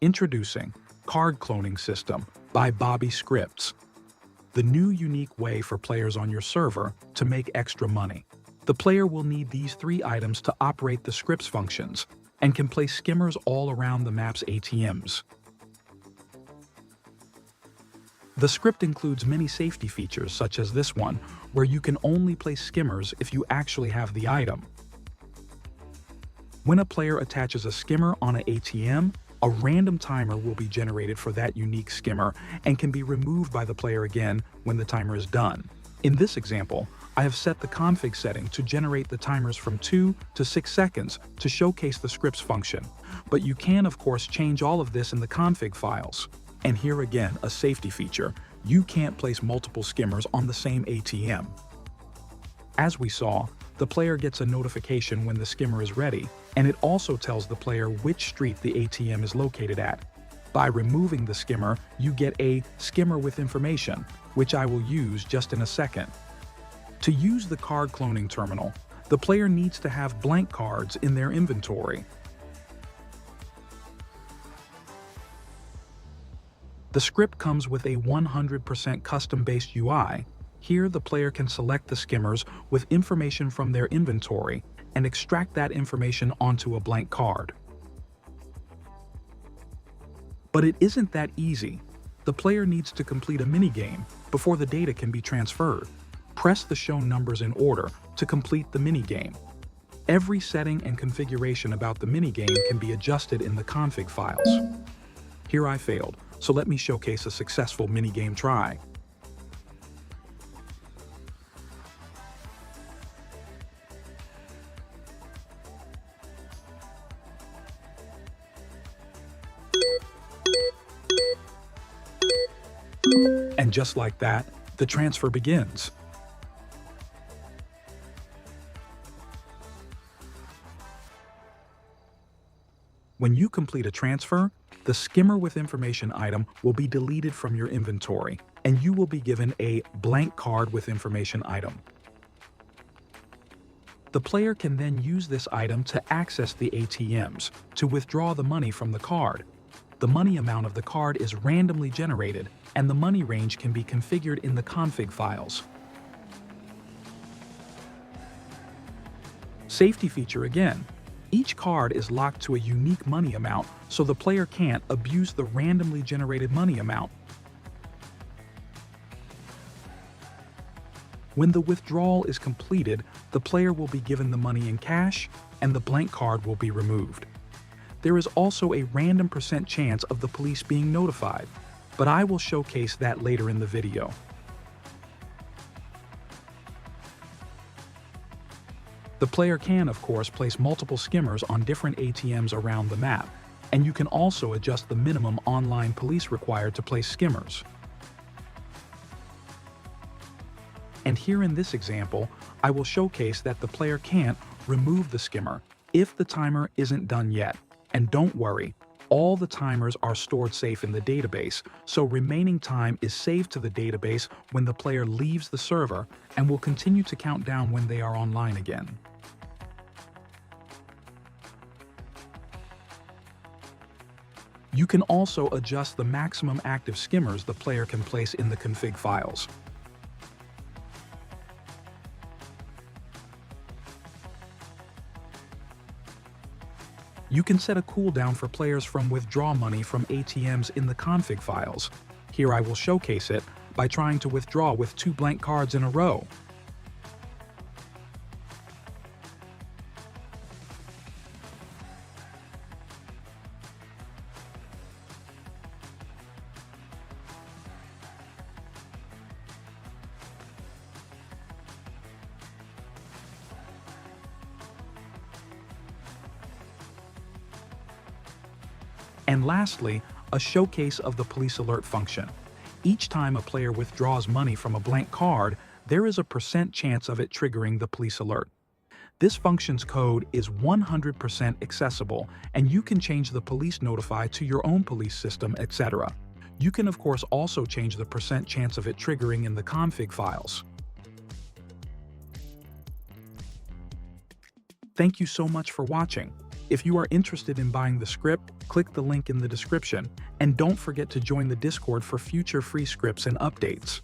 Introducing Card Cloning System by Bobby Scripts, the new unique way for players on your server to make extra money. The player will need these three items to operate the scripts functions and can place skimmers all around the map's ATMs. The script includes many safety features such as this one, where you can only place skimmers if you actually have the item. When a player attaches a skimmer on an ATM, a random timer will be generated for that unique skimmer and can be removed by the player again when the timer is done. In this example, I have set the config setting to generate the timers from 2 to 6 seconds to showcase the scripts function, but you can of course change all of this in the config files. And here again, a safety feature: you can't place multiple skimmers on the same ATM. As we saw, the player gets a notification when the skimmer is ready, and it also tells the player which street the ATM is located at. By removing the skimmer, you get a skimmer with information, which I will use just in a second. To use the card cloning terminal, the player needs to have blank cards in their inventory. The script comes with a 100% custom-based UI. Here, the player can select the skimmers with information from their inventory and extract that information onto a blank card. But it isn't that easy. The player needs to complete a minigame before the data can be transferred. Press the shown numbers in order to complete the minigame. Every setting and configuration about the minigame can be adjusted in the config files. Here I failed, so let me showcase a successful minigame try. And just like that, the transfer begins. When you complete a transfer, the skimmer with information item will be deleted from your inventory, and you will be given a blank card with information item. The player can then use this item to access the ATMs to withdraw the money from the card. The money amount of the card is randomly generated, and the money range can be configured in the config files. Safety feature again. Each card is locked to a unique money amount, so the player can't abuse the randomly generated money amount. When the withdrawal is completed, the player will be given the money in cash, and the blank card will be removed. There is also a random % chance of the police being notified, but I will showcase that later in the video. The player can, of course, place multiple skimmers on different ATMs around the map, and you can also adjust the minimum online police required to place skimmers. And here in this example, I will showcase that the player can't remove the skimmer if the timer isn't done yet. And don't worry, all the timers are stored safe in the database, so remaining time is saved to the database when the player leaves the server and will continue to count down when they are online again. You can also adjust the maximum active skimmers the player can place in the config files. You can set a cooldown for players from withdraw money from ATMs in the config files. Here I will showcase it by trying to withdraw with 2 blank cards in a row. And lastly, a showcase of the police alert function. Each time a player withdraws money from a blank card, there is a % chance of it triggering the police alert. This function's code is 100% accessible, and you can change the police notify to your own police system, etc. You can of course also change the % chance of it triggering in the config files. Thank you so much for watching. If you are interested in buying the script, click the link in the description, and don't forget to join the Discord for future free scripts and updates.